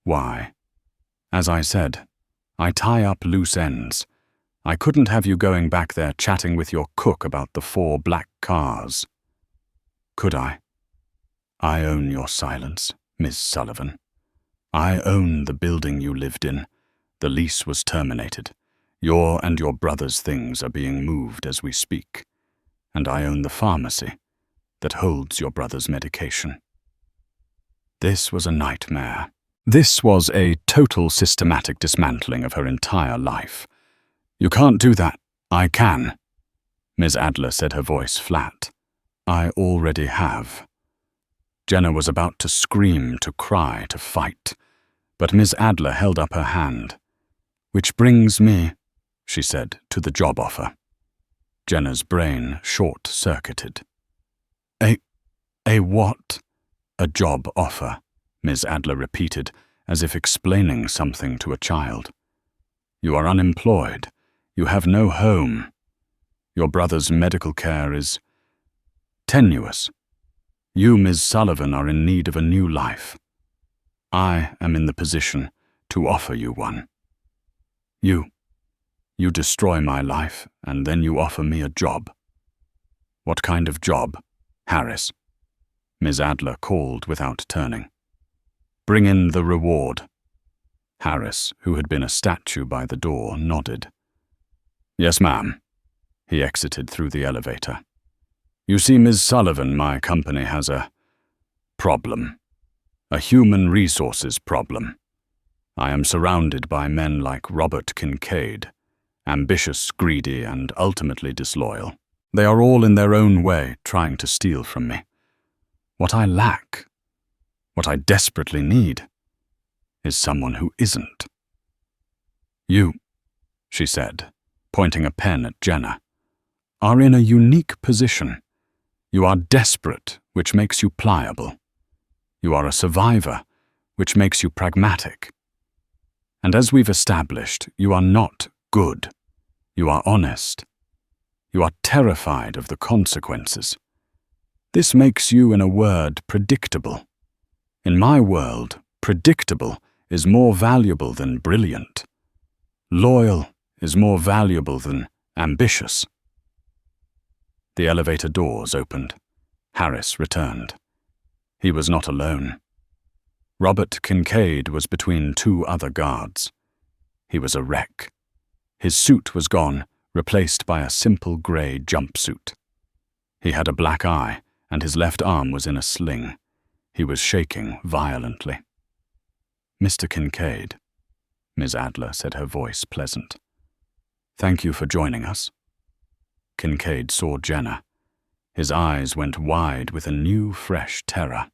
S1: Why? As I said, I tie up loose ends. I couldn't have you going back there chatting with your cook about the 4 black cars. Could I? I own your silence, Miss Sullivan. I own the building you lived in. The lease was terminated. Your and your brother's things are being moved as we speak. And I own the pharmacy that holds your brother's medication. This was a nightmare. This was a total systematic dismantling of her entire life. You can't do that. I can. Ms. Adler said, her voice flat. I already have. Jenna was about to scream, to cry, to fight, but Ms. Adler held up her hand. Which brings me, she said, to the job offer. Jenna's brain short-circuited. A what? A job offer, Ms. Adler repeated, as if explaining something to a child. You are unemployed. You have no home. Your brother's medical care is tenuous. You, Ms. Sullivan, are in need of a new life. I am in the position to offer you one. You destroy my life, and then you offer me a job. What kind of job, Harris? Ms. Adler called without turning. Bring in the reward. Harris, who had been a statue by the door, nodded. Yes, ma'am. He exited through the elevator. You see, Ms. Sullivan, my company has a problem. A human resources problem. I am surrounded by men like Robert Kincaid, ambitious, greedy, and ultimately disloyal. They are all in their own way trying to steal from me. What I lack, what I desperately need, is someone who isn't. You, she said, pointing a pen at Jenna, are in a unique position. You are desperate, which makes you pliable. You are a survivor, which makes you pragmatic. And as we've established, you are not good. You are honest. You are terrified of the consequences. This makes you, in a word, predictable. In my world, predictable is more valuable than brilliant. Loyal is more valuable than ambitious. The elevator doors opened. Harris returned. He was not alone. Robert Kincaid was between 2 other guards. He was a wreck. His suit was gone, replaced by a simple grey jumpsuit. He had a black eye, and his left arm was in a sling. He was shaking violently. Mr. Kincaid, Ms. Adler said, her voice pleasant. Thank you for joining us. Kincaid saw Jenna. His eyes went wide with a new, fresh terror.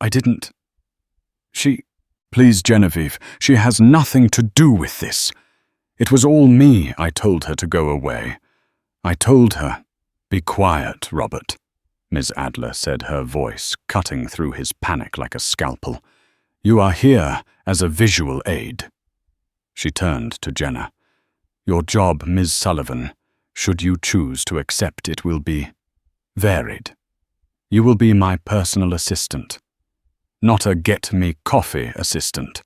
S1: I didn't. Please, Genevieve, she has nothing to do with this. It was all me. I told her to go away. I told her. Be quiet, Robert, Ms. Adler said, her voice cutting through his panic like a scalpel. You are here as a visual aid. She turned to Jenna. Your job, Ms. Sullivan, should you choose to accept it, will be varied. You will be my personal assistant. Not a get-me-coffee assistant,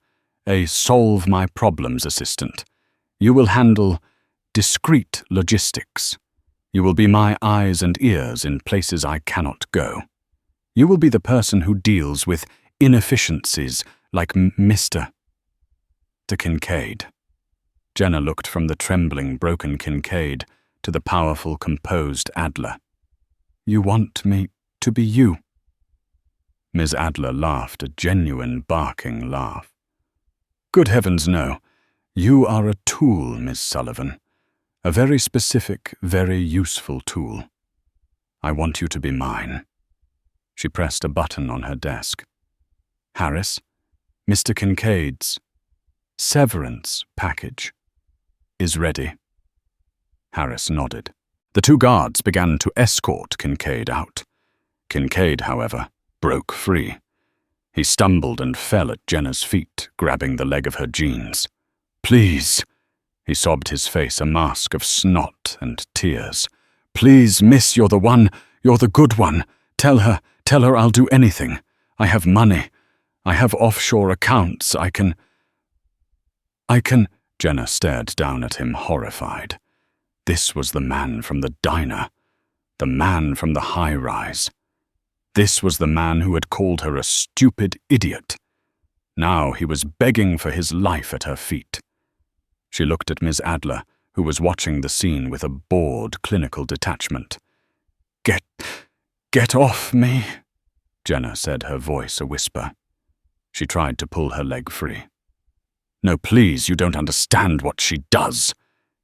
S1: a solve-my-problems assistant. You will handle discrete logistics. You will be my eyes and ears in places I cannot go. You will be the person who deals with inefficiencies like Mr. Kincaid. Jenna looked from the trembling, broken Kincaid to the powerful, composed Adler. You want me to be you? Ms. Adler laughed, a genuine, barking laugh. Good heavens, no. You are a tool, Miss Sullivan. A very specific, very useful tool. I want you to be mine. She pressed a button on her desk. Harris, Mr. Kincaid's severance package is ready. Harris nodded. The two guards began to escort Kincaid out. Kincaid, however, broke free. He stumbled and fell at Jenna's feet, grabbing the leg of her jeans. "Please," he sobbed, his face a mask of snot and tears. "Please, miss, you're the one. You're the good one. Tell her I'll do anything. I have money. I have offshore accounts. I can... Jenna stared down at him, horrified. This was the man from the diner. The man from the high-rise. This was the man who had called her a stupid idiot. Now he was begging for his life at her feet. She looked at Ms. Adler, who was watching the scene with a bored, clinical detachment. Get off me," Jenna said, her voice a whisper. She tried to pull her leg free. "No, please, you don't understand what she does,"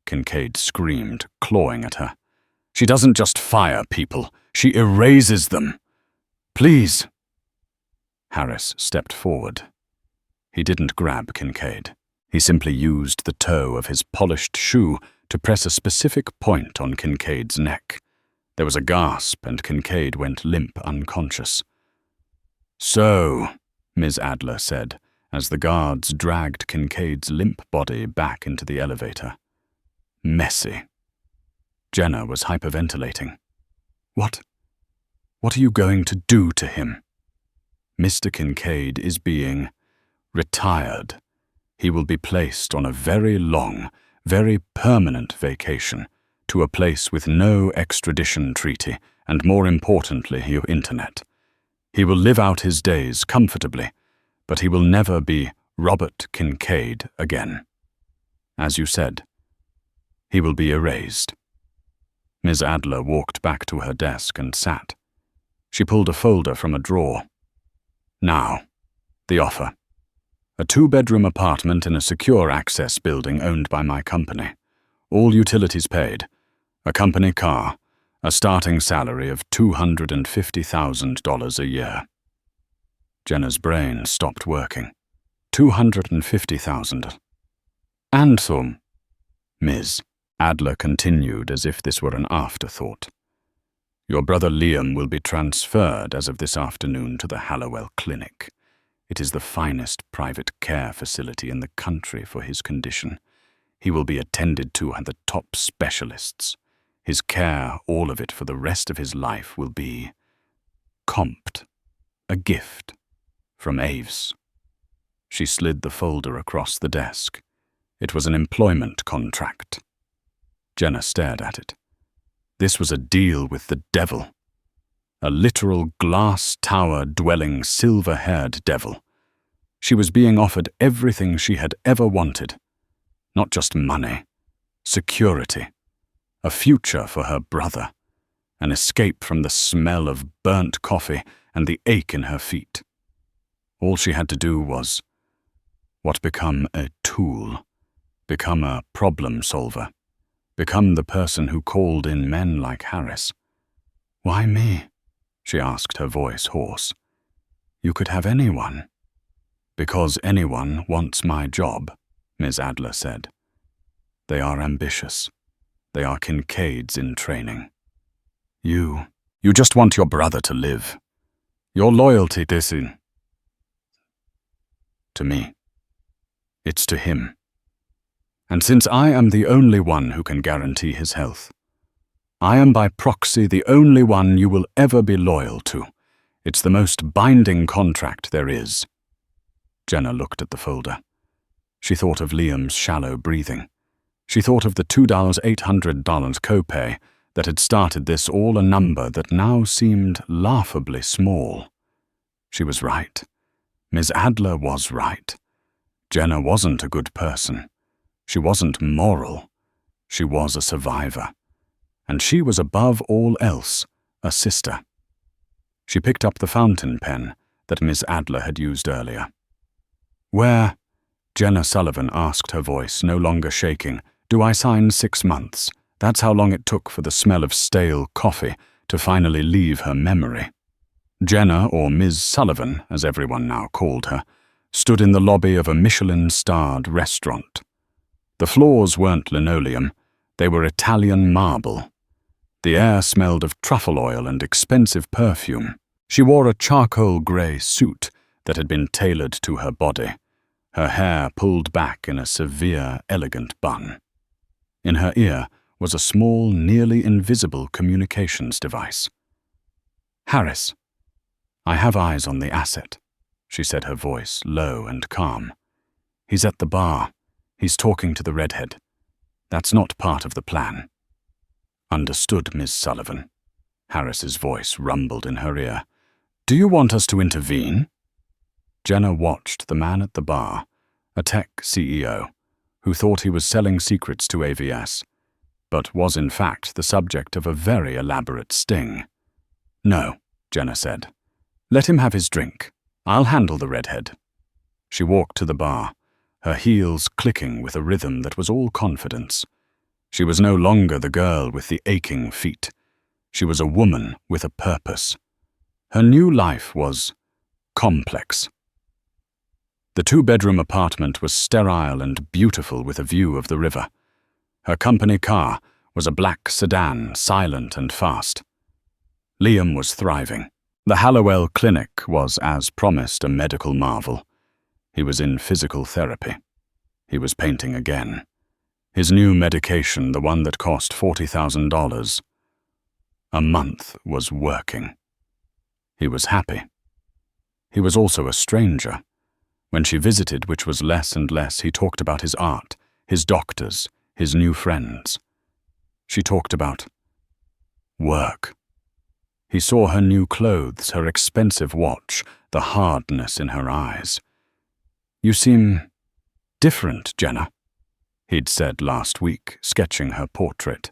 S1: Kincaid screamed, clawing at her. "She doesn't just fire people, she erases them. Please." Harris stepped forward. He didn't grab Kincaid. He simply used the toe of his polished shoe to press a specific point on Kincaid's neck. There was a gasp, and Kincaid went limp, unconscious. "So," Ms. Adler said, as the guards dragged Kincaid's limp body back into the elevator. "Messy." Jenna was hyperventilating. What are you going to do to him?" "Mr. Kincaid is being retired. He will be placed on a very long, very permanent vacation to a place with no extradition treaty and, more importantly, your internet. He will live out his days comfortably, but he will never be Robert Kincaid again. As you said, he will be erased." Ms. Adler walked back to her desk and sat. She pulled a folder from a drawer. "Now, the offer. A 2-bedroom apartment in a secure access building owned by my company. All utilities paid. A company car. A starting salary of $250,000 a year." Jenna's brain stopped working. $250,000. "Anthem," Ms. Adler continued as if this were an afterthought. "Your brother Liam will be transferred as of this afternoon to the Hallowell Clinic. It is the finest private care facility in the country for his condition. He will be attended to by the top specialists. His care, all of it for the rest of his life, will be comped. A gift from Aves." She slid the folder across the desk. It was an employment contract. Jenna stared at it. This was a deal with the devil. A literal glass tower-dwelling, silver-haired devil. She was being offered everything she had ever wanted. Not just money, security, a future for her brother, an escape from the smell of burnt coffee and the ache in her feet. All she had to do was, become a tool, become a problem solver, become the person who called in men like Harris. "Why me?" she asked, her voice hoarse. "You could have anyone." "Because anyone wants my job," Ms. Adler said. "They are ambitious. They are Kincaids in training. You just want your brother to live. Your loyalty to me. It's to him. And since I am the only one who can guarantee his health, I am by proxy the only one you will ever be loyal to. It's the most binding contract there is." Jenna looked at the folder. She thought of Liam's shallow breathing. She thought of the $2,800 copay that had started this, all a number that now seemed laughably small. She was right. Ms. Adler was right. Jenna wasn't a good person. She wasn't moral. She was a survivor. And she was above all else a sister. She picked up the fountain pen that Miss Adler had used earlier. "Where," Jenna Sullivan asked, her voice no longer shaking, "do I sign 6 months? That's how long it took for the smell of stale coffee to finally leave her memory." Jenna, or Ms. Sullivan, as everyone now called her, stood in the lobby of a Michelin-starred restaurant. The floors weren't linoleum, they were Italian marble. The air smelled of truffle oil and expensive perfume. She wore a charcoal grey suit that had been tailored to her body, her hair pulled back in a severe, elegant bun. In her ear was a small, nearly invisible communications device. "Harris, I have eyes on the asset," she said, her voice low and calm. "He's at the bar. He's talking to the redhead. That's not part of the plan." "Understood, Ms. Sullivan." Harris's voice rumbled in her ear. "Do you want us to intervene?" Jenna watched the man at the bar, a tech CEO, who thought he was selling secrets to AVS, but was in fact the subject of a very elaborate sting. "No," Jenna said. "Let him have his drink. I'll handle the redhead." She walked to the bar, her heels clicking with a rhythm that was all confidence. She was no longer the girl with the aching feet. She was a woman with a purpose. Her new life was complex. The two-bedroom apartment was sterile and beautiful with a view of the river. Her company car was a black sedan, silent and fast. Liam was thriving. The Hallowell Clinic was, as promised, a medical marvel. He was in physical therapy. He was painting again. His new medication, the one that cost $40,000 a month, was working. He was happy. He was also a stranger. When she visited, which was less and less, he talked about his art, his doctors, his new friends. She talked about work. He saw her new clothes, her expensive watch, the hardness in her eyes. "You seem different, Jenna," he'd said last week, sketching her portrait.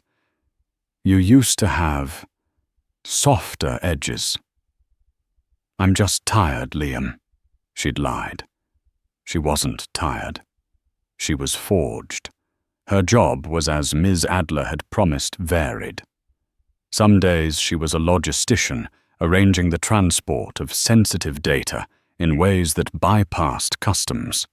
S1: "You used to have softer edges." "I'm just tired, Liam," she'd lied. She wasn't tired. She was forged. Her job was, as Ms. Adler had promised, varied. Some days she was a logistician, arranging the transport of sensitive data in ways that bypassed customs.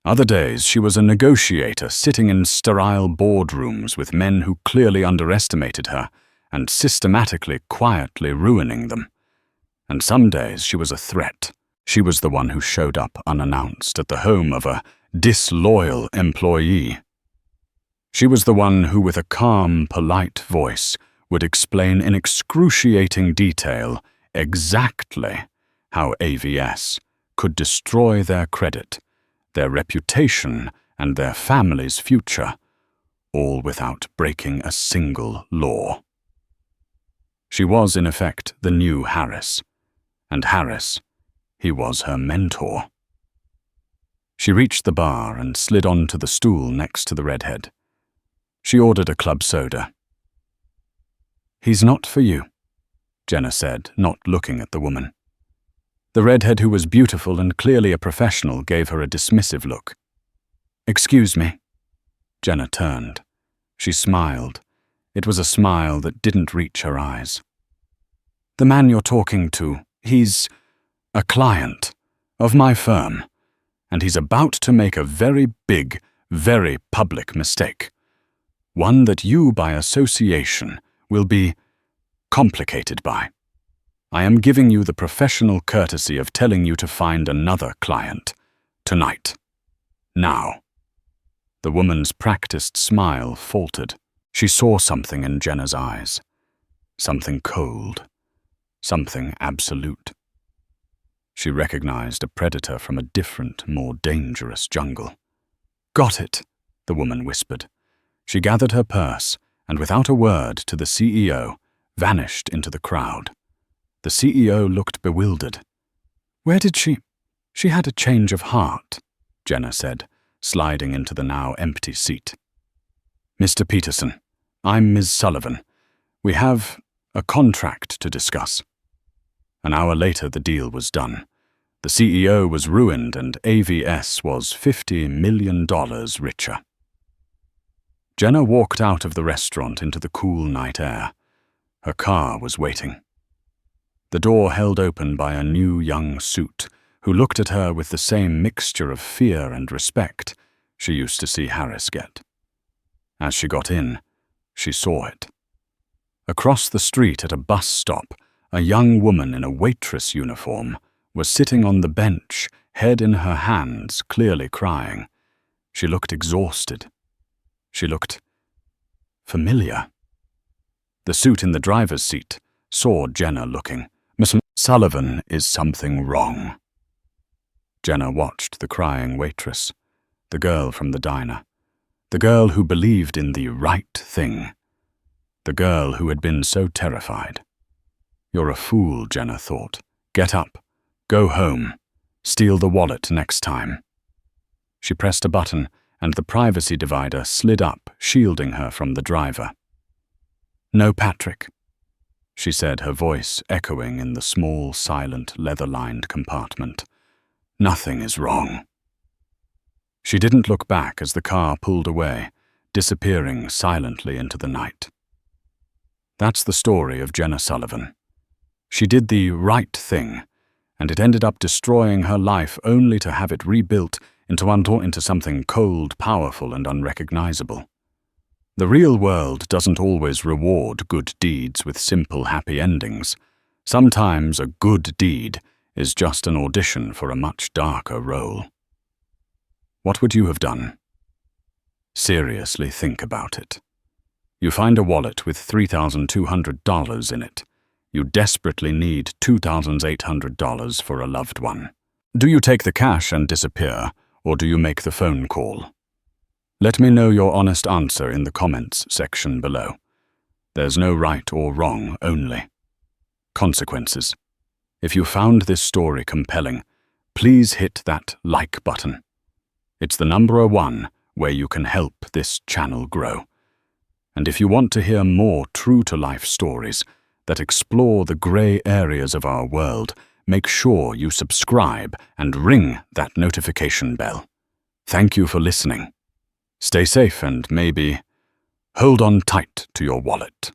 S1: Other days she was a negotiator, sitting in sterile boardrooms with men who clearly underestimated her and systematically, quietly ruining them. And some days she was a threat. She was the one who showed up unannounced at the home of a disloyal employee. She was the one who, with a calm, polite voice, would explain in excruciating detail exactly how AVS could destroy their credit, their reputation, and their family's future, all without breaking a single law. She was, in effect, the new Harris, and Harris, he was her mentor. She reached the bar and slid onto the stool next to the redhead. She ordered a club soda. "He's not for you," Jenna said, not looking at the woman. The redhead, who was beautiful and clearly a professional, gave her a dismissive look. "Excuse me." Jenna turned. She smiled. It was a smile that didn't reach her eyes. "The man you're talking to, he's a client of my firm, and he's about to make a very big, very public mistake. One that you, by association, will be complicated by. I am giving you the professional courtesy of telling you to find another client. Tonight. Now." The woman's practiced smile faltered. She saw something in Jenna's eyes. Something cold. Something absolute. She recognized a predator from a different, more dangerous jungle. "Got it," the woman whispered. She gathered her purse and, without a word to the CEO, vanished into the crowd. The CEO looked bewildered. "Where did she—" "She had a change of heart," Jenna said, sliding into the now empty seat. "Mr. Peterson, I'm Ms. Sullivan. We have a contract to discuss." An hour later, the deal was done. The CEO was ruined and AVS was $50 million richer. Jenna walked out of the restaurant into the cool night air. Her car was waiting. The door held open by a new young suit who looked at her with the same mixture of fear and respect she used to see Harris get. As she got in, she saw it. Across the street at a bus stop, a young woman in a waitress uniform was sitting on the bench, head in her hands, clearly crying. She looked exhausted. She looked familiar. The suit in the driver's seat saw Jenna looking. "Miss Sullivan, is something wrong?" Jenna watched the crying waitress, the girl from the diner, the girl who believed in the right thing, the girl who had been so terrified. "You're a fool," Jenna thought. "Get up. Go home. Steal the wallet next time." She pressed a button, and the privacy divider slid up, shielding her from the driver. "No, Patrick," she said, her voice echoing in the small, silent, leather-lined compartment. "Nothing is wrong." She didn't look back as the car pulled away, disappearing silently into the night. That's the story of Jenna Sullivan. She did the right thing, and it ended up destroying her life only to have it rebuilt into something cold, powerful, and unrecognizable. The real world doesn't always reward good deeds with simple, happy endings. Sometimes a good deed is just an audition for a much darker role. What would you have done? Seriously think about it. You find a wallet with $3,200 in it. You desperately need $2,800 for a loved one. Do you take the cash and disappear, or do you make the phone call? Let me know your honest answer in the comments section below. There's no right or wrong, only consequences. If you found this story compelling, please hit that like button. It's the number 1 where you can help this channel grow. And if you want to hear more true-to-life stories that explore the gray areas of our world, make sure you subscribe and ring that notification bell. Thank you for listening. Stay safe and maybe hold on tight to your wallet.